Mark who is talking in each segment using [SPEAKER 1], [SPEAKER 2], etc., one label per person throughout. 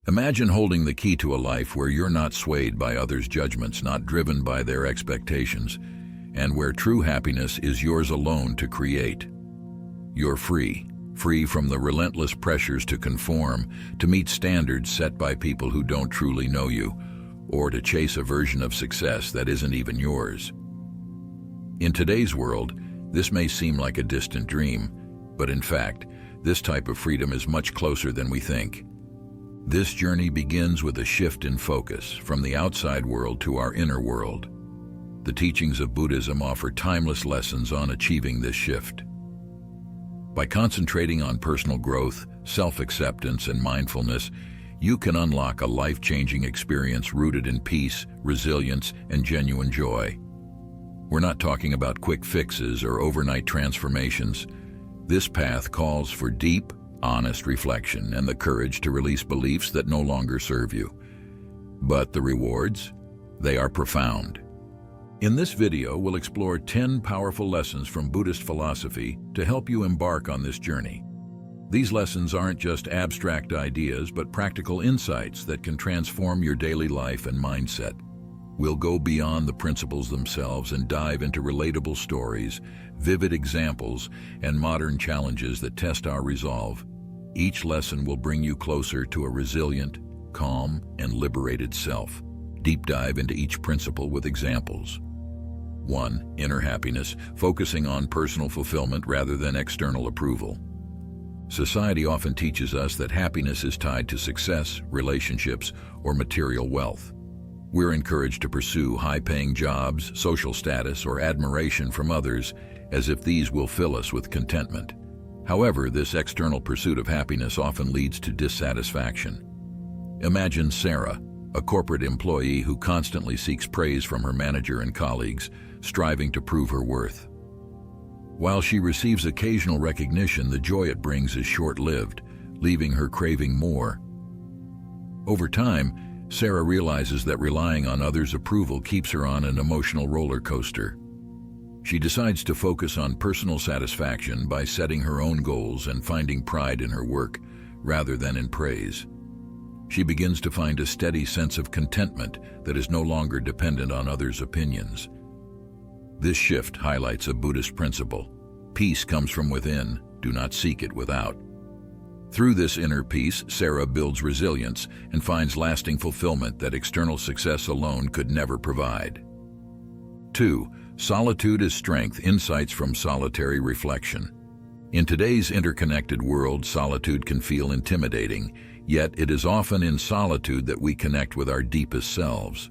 [SPEAKER 1] Imagine holding the key to a life where you're not swayed by others' judgments, not driven by their expectations, and where true happiness is yours alone to create. You're free from the relentless pressures to conform, to meet standards set by people who don't truly know you, or to chase a version of success that isn't even yours. In today's world, this may seem like a distant dream, but in fact, this type of freedom is much closer than we think. This journey begins with a shift in focus from the outside world to our inner world. The teachings of Buddhism offer timeless lessons on achieving this shift. By concentrating on personal growth, self-acceptance, and mindfulness, you can unlock a life-changing experience rooted in peace, resilience, and genuine joy. We're not talking about quick fixes or overnight transformations. This path calls for deep, honest reflection and the courage to release beliefs that no longer serve you. But the rewards? They are profound. In this video, we'll explore 10 powerful lessons from Buddhist philosophy to help you embark on this journey. These lessons aren't just abstract ideas, but practical insights that can transform your daily life and mindset. We'll go beyond the principles themselves and dive into relatable stories, vivid examples, and modern challenges that test our resolve. Each lesson will bring you closer to a resilient, calm, and liberated self. Deep dive into each principle with examples. 1. Inner happiness, focusing on personal fulfillment rather than external approval. Society often teaches us that happiness is tied to success, relationships, or material wealth. We're encouraged to pursue high-paying jobs, social status, or admiration from others, as if these will fill us with contentment. However, this external pursuit of happiness often leads to dissatisfaction. Imagine Sarah, a corporate employee who constantly seeks praise from her manager and colleagues, striving to prove her worth. While she receives occasional recognition, the joy it brings is short-lived, leaving her craving more. Over time, Sarah realizes that relying on others' approval keeps her on an emotional roller coaster. She decides to focus on personal satisfaction by setting her own goals and finding pride in her work, rather than in praise. She begins to find a steady sense of contentment that is no longer dependent on others' opinions. This shift highlights a Buddhist principle. Peace comes from within, do not seek it without. Through this inner peace, Sarah builds resilience and finds lasting fulfillment that external success alone could never provide. 2. Solitude as strength, insights from solitary reflection. In today's interconnected world, solitude can feel intimidating, yet it is often in solitude that we connect with our deepest selves.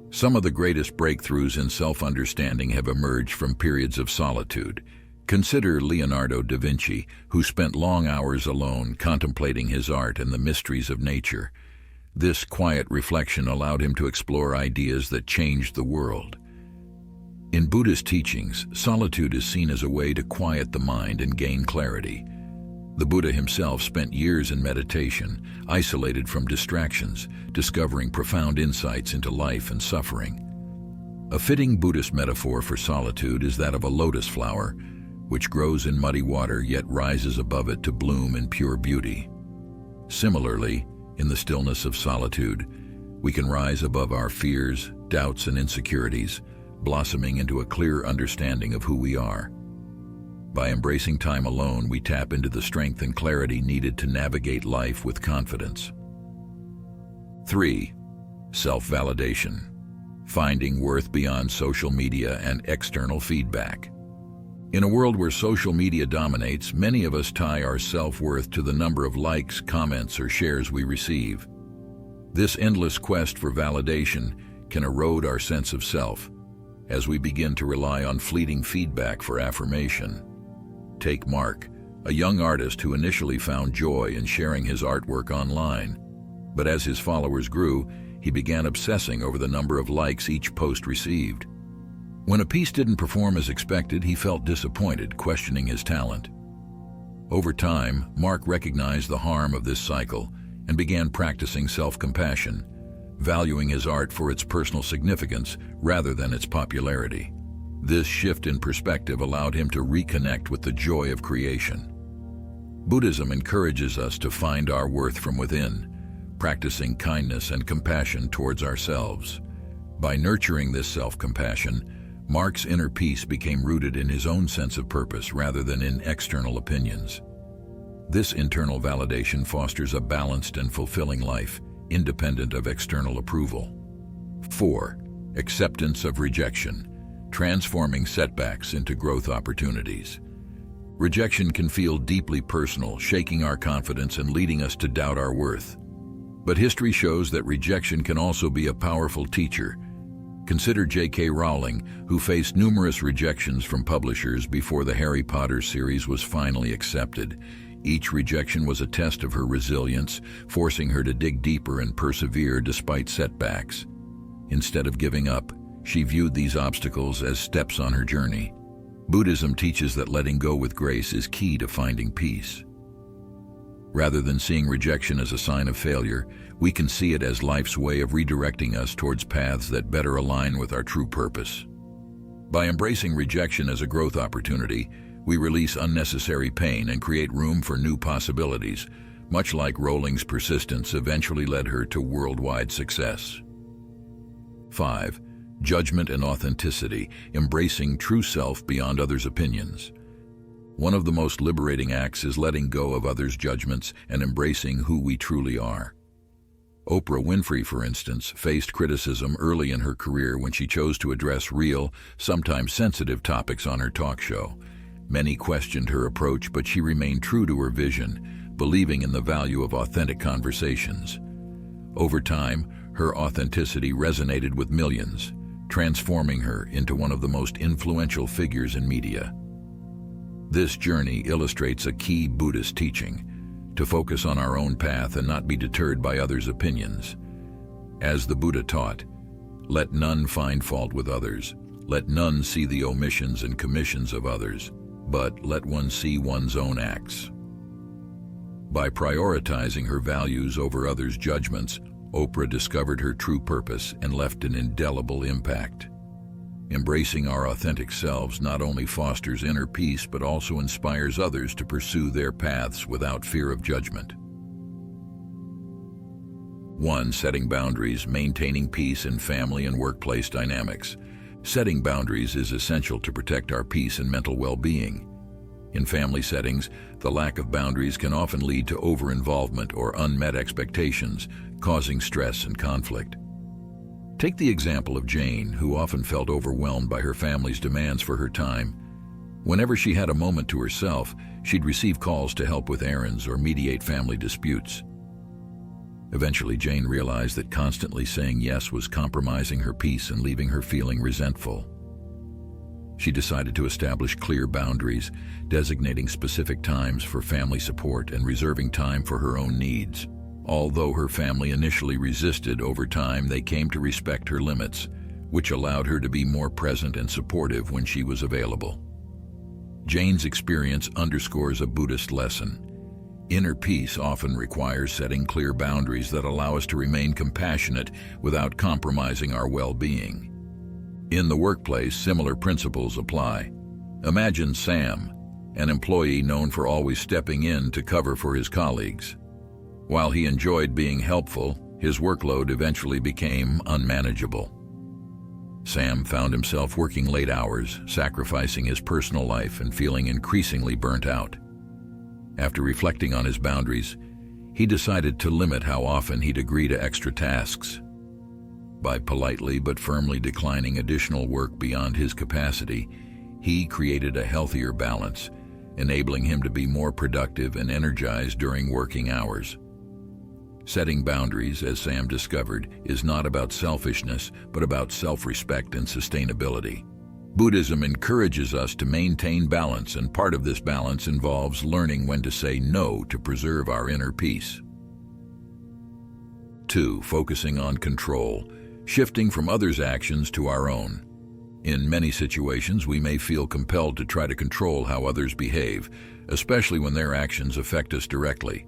[SPEAKER 1] Some of the greatest breakthroughs in self-understanding have emerged from periods of solitude. Consider Leonardo da Vinci, who spent long hours alone contemplating his art and the mysteries of nature. This quiet reflection allowed him to explore ideas that changed the world. In Buddhist teachings, solitude is seen as a way to quiet the mind and gain clarity. The Buddha himself spent years in meditation, isolated from distractions, discovering profound insights into life and suffering. A fitting Buddhist metaphor for solitude is that of a lotus flower, which grows in muddy water yet rises above it to bloom in pure beauty. Similarly, in the stillness of solitude, we can rise above our fears, doubts, and insecurities, blossoming into a clear understanding of who we are. By embracing time alone, we tap into the strength and clarity needed to navigate life with confidence. 3. Self-validation, finding worth beyond social media and external feedback. In a world where social media dominates, many of us tie our self-worth to the number of likes, comments, or shares we receive. This endless quest for validation can erode our sense of self, as we begin to rely on fleeting feedback for affirmation. Take Mark, a young artist who initially found joy in sharing his artwork online. But as his followers grew, he began obsessing over the number of likes each post received. When a piece didn't perform as expected, he felt disappointed, questioning his talent. Over time, Mark recognized the harm of this cycle and began practicing self-compassion, valuing his art for its personal significance rather than its popularity. This shift in perspective allowed him to reconnect with the joy of creation. Buddhism encourages us to find our worth from within, practicing kindness and compassion towards ourselves. By nurturing this self-compassion, Mark's inner peace became rooted in his own sense of purpose rather than in external opinions. This internal validation fosters a balanced and fulfilling life, independent of external approval. 4. Acceptance of rejection, transforming setbacks into growth opportunities. Rejection can feel deeply personal, shaking our confidence and leading us to doubt our worth. But history shows that rejection can also be a powerful teacher. Consider J.K. Rowling, who faced numerous rejections from publishers before the Harry Potter series was finally accepted. Each rejection was a test of her resilience, forcing her to dig deeper and persevere despite setbacks. Instead of giving up, she viewed these obstacles as steps on her journey. Buddhism teaches that letting go with grace is key to finding peace. Rather than seeing rejection as a sign of failure, we can see it as life's way of redirecting us towards paths that better align with our true purpose. By embracing rejection as a growth opportunity, we release unnecessary pain and create room for new possibilities, much like Rowling's persistence eventually led her to worldwide success. 5. Judgment and authenticity, embracing true self beyond others' opinions. One of the most liberating acts is letting go of others' judgments and embracing who we truly are. Oprah Winfrey, for instance, faced criticism early in her career when she chose to address real, sometimes sensitive topics on her talk show. Many questioned her approach, but she remained true to her vision, believing in the value of authentic conversations. Over time, her authenticity resonated with millions, transforming her into one of the most influential figures in media. This journey illustrates a key Buddhist teaching: to focus on our own path and not be deterred by others' opinions. As the Buddha taught, let none find fault with others, let none see the omissions and commissions of others, but let one see one's own acts. By prioritizing her values over others' judgments, Oprah discovered her true purpose and left an indelible impact. Embracing our authentic selves not only fosters inner peace but also inspires others to pursue their paths without fear of judgment. 1. Setting boundaries, maintaining peace in family and workplace dynamics. Setting boundaries is essential to protect our peace and mental well-being. In family settings, the lack of boundaries can often lead to over-involvement or unmet expectations, causing stress and conflict. Take the example of Jane, who often felt overwhelmed by her family's demands for her time. Whenever she had a moment to herself, she'd receive calls to help with errands or mediate family disputes. Eventually, Jane realized that constantly saying yes was compromising her peace and leaving her feeling resentful. She decided to establish clear boundaries, designating specific times for family support and reserving time for her own needs. Although her family initially resisted, over time they came to respect her limits, which allowed her to be more present and supportive when she was available. Jane's experience underscores a Buddhist lesson. Inner peace often requires setting clear boundaries that allow us to remain compassionate without compromising our well-being. In the workplace, similar principles apply. Imagine Sam, an employee known for always stepping in to cover for his colleagues. While he enjoyed being helpful, his workload eventually became unmanageable. Sam found himself working late hours, sacrificing his personal life and feeling increasingly burnt out. After reflecting on his boundaries, he decided to limit how often he'd agree to extra tasks. By politely but firmly declining additional work beyond his capacity, he created a healthier balance, enabling him to be more productive and energized during working hours. Setting boundaries, as Sam discovered, is not about selfishness, but about self-respect and sustainability. Buddhism encourages us to maintain balance, and part of this balance involves learning when to say no to preserve our inner peace. 2. Focusing on control, shifting from others' actions to our own. In many situations, we may feel compelled to try to control how others behave, especially when their actions affect us directly.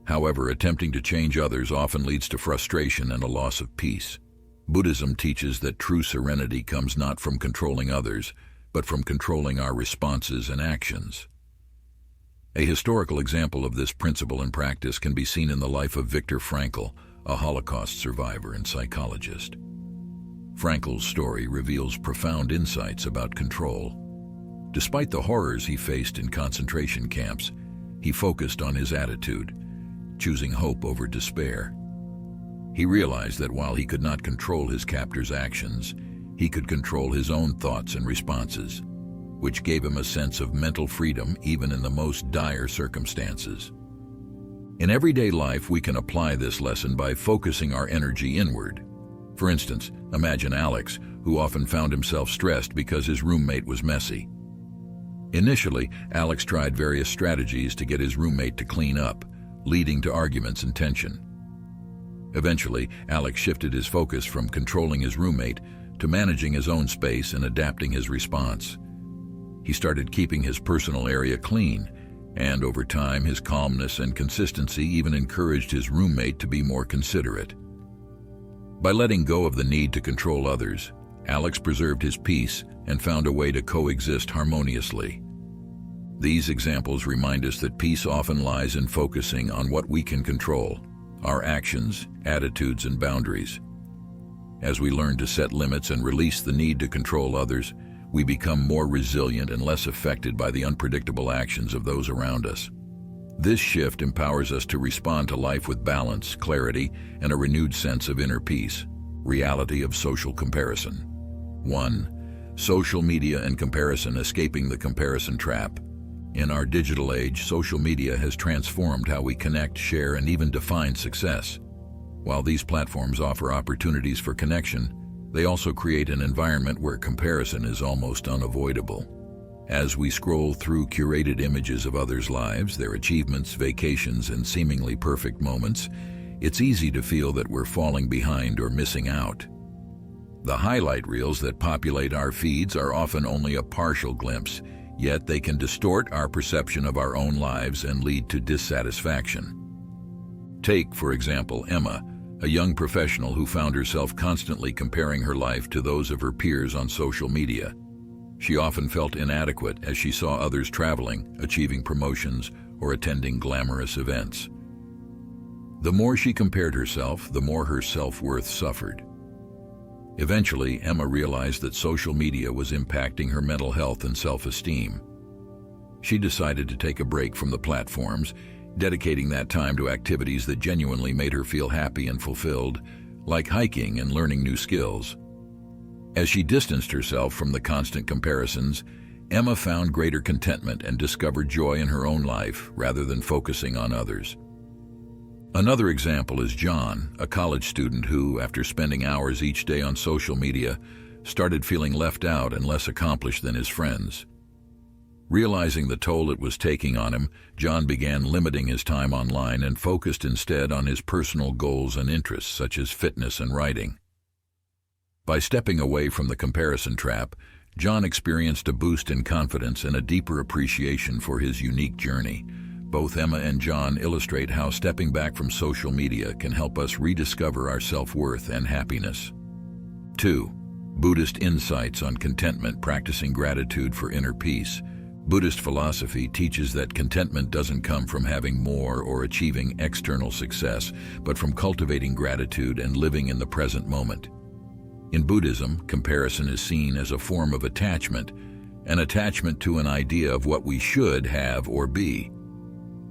[SPEAKER 1] However, attempting to change others often leads to frustration and a loss of peace. Buddhism teaches that true serenity comes not from controlling others, but from controlling our responses and actions. A historical example of this principle in practice can be seen in the life of Viktor Frankl, a Holocaust survivor and psychologist. Frankel's story reveals profound insights about control. Despite the horrors he faced in concentration camps, he focused on his attitude, choosing hope over despair. He realized that while he could not control his captors' actions, he could control his own thoughts and responses, which gave him a sense of mental freedom even in the most dire circumstances. In everyday life, we can apply this lesson by focusing our energy inward. For instance, imagine Alex, who often found himself stressed because his roommate was messy. Initially, Alex tried various strategies to get his roommate to clean up, leading to arguments and tension. Eventually, Alex shifted his focus from controlling his roommate to managing his own space and adapting his response. He started keeping his personal area clean, and over time, his calmness and consistency even encouraged his roommate to be more considerate. By letting go of the need to control others, Alex preserved his peace and found a way to coexist harmoniously. These examples remind us that peace often lies in focusing on what we can control, our actions, attitudes, and boundaries. As we learn to set limits and release the need to control others, we become more resilient and less affected by the unpredictable actions of those around us. This shift empowers us to respond to life with balance, clarity, and a renewed sense of inner peace. Reality of social comparison. 1. Social media and comparison. Escaping the comparison trap. In our digital age, social media has transformed how we connect, share, and even define success. While these platforms offer opportunities for connection, they also create an environment where comparison is almost unavoidable. As we scroll through curated images of others' lives, their achievements, vacations, and seemingly perfect moments, it's easy to feel that we're falling behind or missing out. The highlight reels that populate our feeds are often only a partial glimpse, yet they can distort our perception of our own lives and lead to dissatisfaction. Take, for example, Emma, a young professional who found herself constantly comparing her life to those of her peers on social media. She often felt inadequate as she saw others traveling, achieving promotions, or attending glamorous events. The more she compared herself, the more her self-worth suffered. Eventually, Emma realized that social media was impacting her mental health and self-esteem. She decided to take a break from the platforms, dedicating that time to activities that genuinely made her feel happy and fulfilled, like hiking and learning new skills. As she distanced herself from the constant comparisons, Emma found greater contentment and discovered joy in her own life rather than focusing on others. Another example is John, a college student who, after spending hours each day on social media, started feeling left out and less accomplished than his friends. Realizing the toll it was taking on him, John began limiting his time online and focused instead on his personal goals and interests such as fitness and writing. By stepping away from the comparison trap, John experienced a boost in confidence and a deeper appreciation for his unique journey. Both Emma and John illustrate how stepping back from social media can help us rediscover our self-worth and happiness. 2. Buddhist insights on contentment. Practicing gratitude for inner peace. Buddhist philosophy teaches that contentment doesn't come from having more or achieving external success, but from cultivating gratitude and living in the present moment. In Buddhism, comparison is seen as a form of attachment, an attachment to an idea of what we should have or be.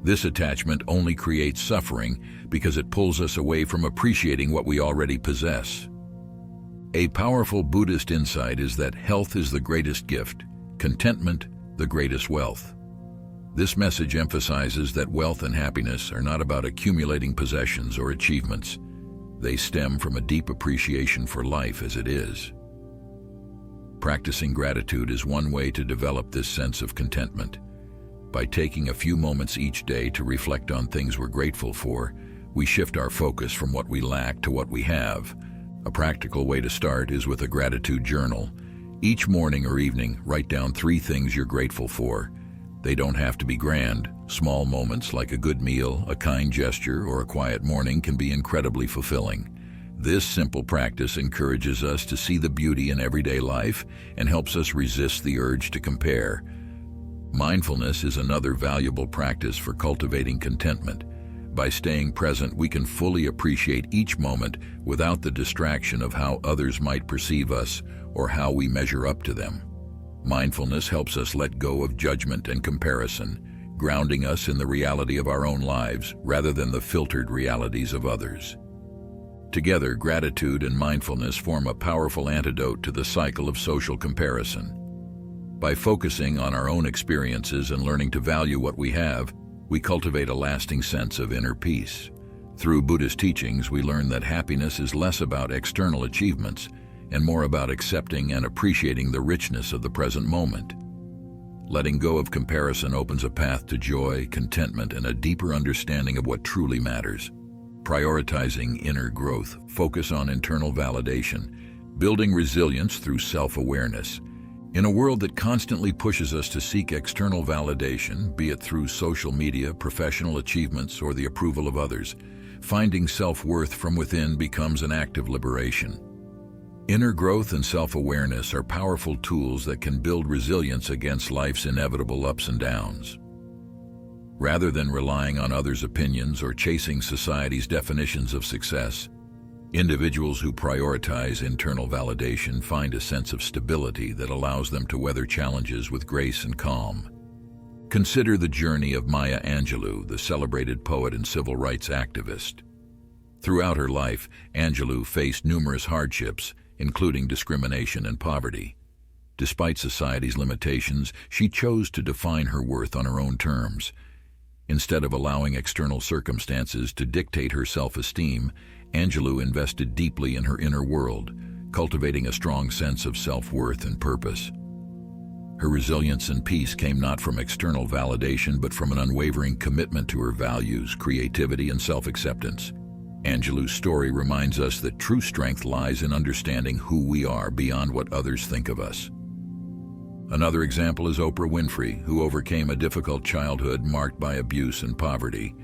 [SPEAKER 1] This attachment only creates suffering because it pulls us away from appreciating what we already possess. A powerful Buddhist insight is that health is the greatest gift, contentment the greatest wealth. This message emphasizes that wealth and happiness are not about accumulating possessions or achievements. They stem from a deep appreciation for life as it is. Practicing gratitude is one way to develop this sense of contentment. By taking a few moments each day to reflect on things we're grateful for, we shift our focus from what we lack to what we have. A practical way to start is with a gratitude journal. Each morning or evening, write down 3 things you're grateful for. They don't have to be grand. Small moments like a good meal, a kind gesture, or a quiet morning can be incredibly fulfilling. This simple practice encourages us to see the beauty in everyday life and helps us resist the urge to compare. Mindfulness is another valuable practice for cultivating contentment. By staying present, we can fully appreciate each moment without the distraction of how others might perceive us or how we measure up to them. Mindfulness helps us let go of judgment and comparison, grounding us in the reality of our own lives rather than the filtered realities of others. Together, gratitude and mindfulness form a powerful antidote to the cycle of social comparison. By focusing on our own experiences and learning to value what we have, we cultivate a lasting sense of inner peace. Through Buddhist teachings, we learn that happiness is less about external achievements and more about accepting and appreciating the richness of the present moment. Letting go of comparison opens a path to joy, contentment, and a deeper understanding of what truly matters. Prioritizing inner growth, focus on internal validation, building resilience through self-awareness. In a world that constantly pushes us to seek external validation, be it through social media, professional achievements, or the approval of others, finding self-worth from within becomes an act of liberation. Inner growth and self-awareness are powerful tools that can build resilience against life's inevitable ups and downs. Rather than relying on others' opinions or chasing society's definitions of success, individuals who prioritize internal validation find a sense of stability that allows them to weather challenges with grace and calm. Consider the journey of Maya Angelou, the celebrated poet and civil rights activist. Throughout her life, Angelou faced numerous hardships, including discrimination and poverty. Despite society's limitations, she chose to define her worth on her own terms. Instead of allowing external circumstances to dictate her self-esteem, Angelou invested deeply in her inner world, cultivating a strong sense of self-worth and purpose. Her resilience and peace came not from external validation but from an unwavering commitment to her values, creativity, and self-acceptance. Angelou's story reminds us that true strength lies in understanding who we are beyond what others think of us. Another example is Oprah Winfrey, who overcame a difficult childhood marked by abuse and poverty.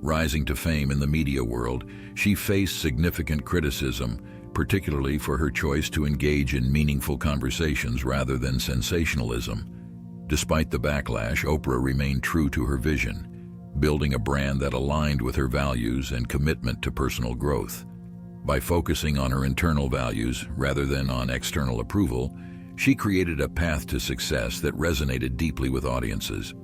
[SPEAKER 1] Rising to fame in the media world, she faced significant criticism, particularly for her choice to engage in meaningful conversations rather than sensationalism. Despite the backlash, Oprah remained true to her vision, building a brand that aligned with her values and commitment to personal growth. By focusing on her internal values rather than on external approval, she created a path to success that resonated deeply with audiences.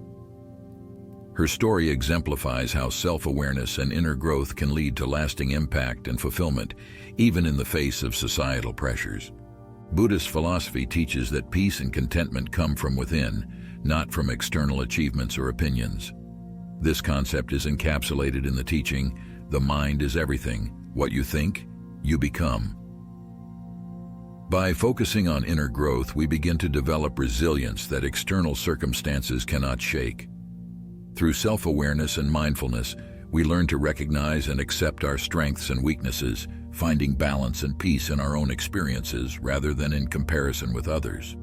[SPEAKER 1] Her story exemplifies how self-awareness and inner growth can lead to lasting impact and fulfillment, even in the face of societal pressures. Buddhist philosophy teaches that peace and contentment come from within, not from external achievements or opinions. This concept is encapsulated in the teaching, "The mind is everything. What you think, you become." By focusing on inner growth, we begin to develop resilience that external circumstances cannot shake. Through self-awareness and mindfulness, we learn to recognize and accept our strengths and weaknesses, finding balance and peace in our own experiences rather than in comparison with others.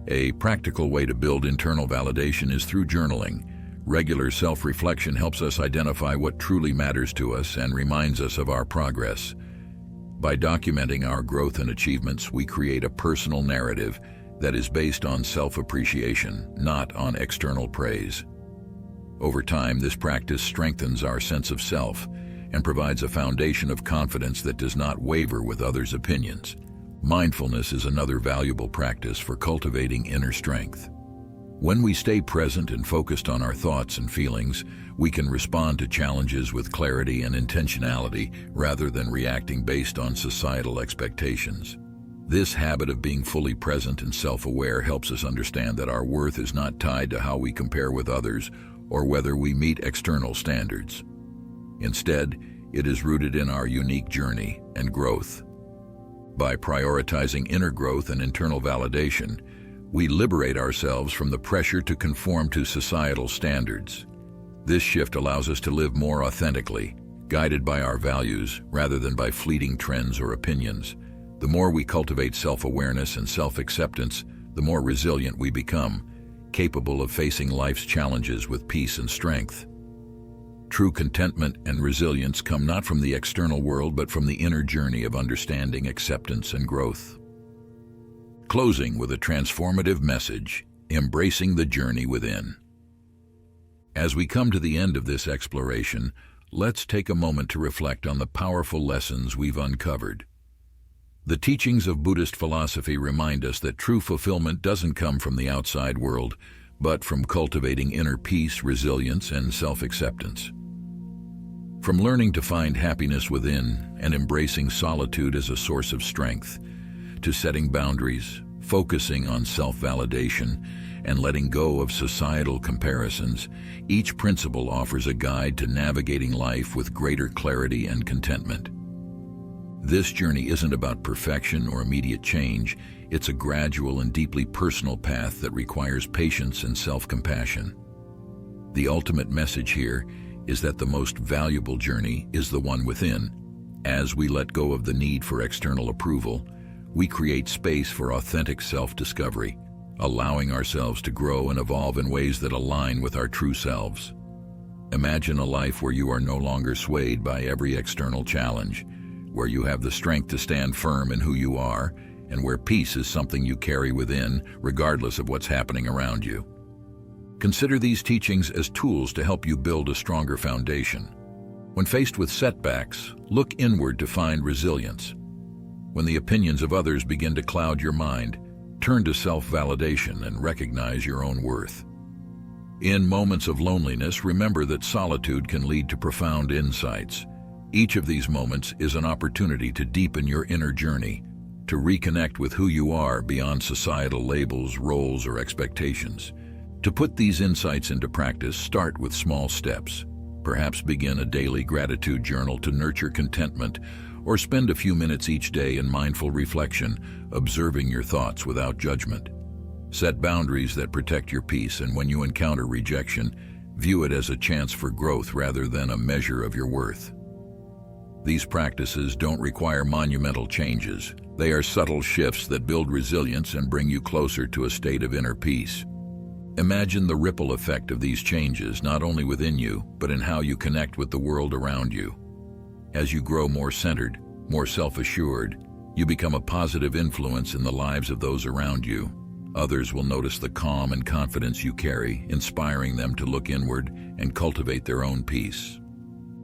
[SPEAKER 1] A practical way to build internal validation is through journaling. Regular self-reflection helps us identify what truly matters to us and reminds us of our progress. By documenting our growth and achievements, we create a personal narrative that is based on self-appreciation, not on external praise. Over time, this practice strengthens our sense of self and provides a foundation of confidence that does not waver with others' opinions. Mindfulness is another valuable practice for cultivating inner strength. When we stay present and focused on our thoughts and feelings, we can respond to challenges with clarity and intentionality rather than reacting based on societal expectations. This habit of being fully present and self-aware helps us understand that our worth is not tied to how we compare with others or whether we meet external standards. Instead, it is rooted in our unique journey and growth. By prioritizing inner growth and internal validation, we liberate ourselves from the pressure to conform to societal standards. This shift allows us to live more authentically, guided by our values rather than by fleeting trends or opinions. The more we cultivate self-awareness and self-acceptance, the more resilient we become, capable of facing life's challenges with peace and strength. True contentment and resilience come not from the external world but from the inner journey of understanding, acceptance, and growth. Closing with a transformative message, embracing the journey within. As we come to the end of this exploration, let's take a moment to reflect on the powerful lessons we've uncovered. The teachings of Buddhist philosophy remind us that true fulfillment doesn't come from the outside world, but from cultivating inner peace, resilience, and self-acceptance. From learning to find happiness within and embracing solitude as a source of strength, to setting boundaries, focusing on self-validation, and letting go of societal comparisons, each principle offers a guide to navigating life with greater clarity and contentment. This journey isn't about perfection or immediate change. It's a gradual and deeply personal path that requires patience and self-compassion. The ultimate message here is that the most valuable journey is the one within. As we let go of the need for external approval, we create space for authentic self-discovery, allowing ourselves to grow and evolve in ways that align with our true selves. Imagine a life where you are no longer swayed by every external challenge, where you have the strength to stand firm in who you are, and where peace is something you carry within, regardless of what's happening around you. Consider these teachings as tools to help you build a stronger foundation. When faced with setbacks, look inward to find resilience. When the opinions of others begin to cloud your mind, turn to self-validation and recognize your own worth. In moments of loneliness, remember that solitude can lead to profound insights. Each of these moments is an opportunity to deepen your inner journey, to reconnect with who you are beyond societal labels, roles, or expectations. To put these insights into practice, start with small steps. Perhaps begin a daily gratitude journal to nurture contentment, or spend a few minutes each day in mindful reflection, observing your thoughts without judgment. Set boundaries that protect your peace, and when you encounter rejection, view it as a chance for growth rather than a measure of your worth. These practices don't require monumental changes. They are subtle shifts that build resilience and bring you closer to a state of inner peace. Imagine the ripple effect of these changes, not only within you, but in how you connect with the world around you. As you grow more centered, more self-assured, you become a positive influence in the lives of those around you. Others will notice the calm and confidence you carry, inspiring them to look inward and cultivate their own peace.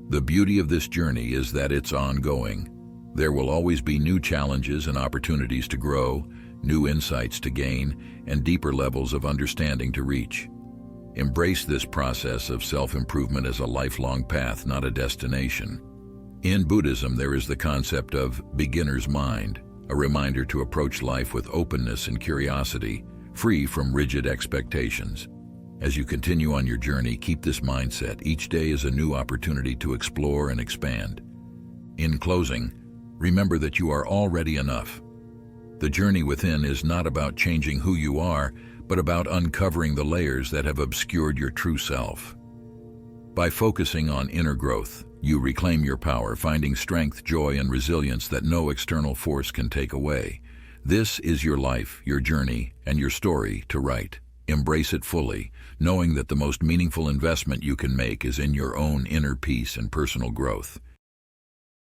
[SPEAKER 1] The beauty of this journey is that it's ongoing. There will always be new challenges and opportunities to grow, new insights to gain, and deeper levels of understanding to reach. Embrace this process of self-improvement as a lifelong path, not a destination. In Buddhism, there is the concept of beginner's mind, a reminder to approach life with openness and curiosity, free from rigid expectations. As you continue on your journey, keep this mindset. Each day is a new opportunity to explore and expand. In closing, remember that you are already enough. The journey within is not about changing who you are, but about uncovering the layers that have obscured your true self. By focusing on inner growth, you reclaim your power, finding strength, joy, and resilience that no external force can take away. This is your life, your journey, and your story to write. Embrace it fully, knowing that the most meaningful investment you can make is in your own inner peace and personal growth.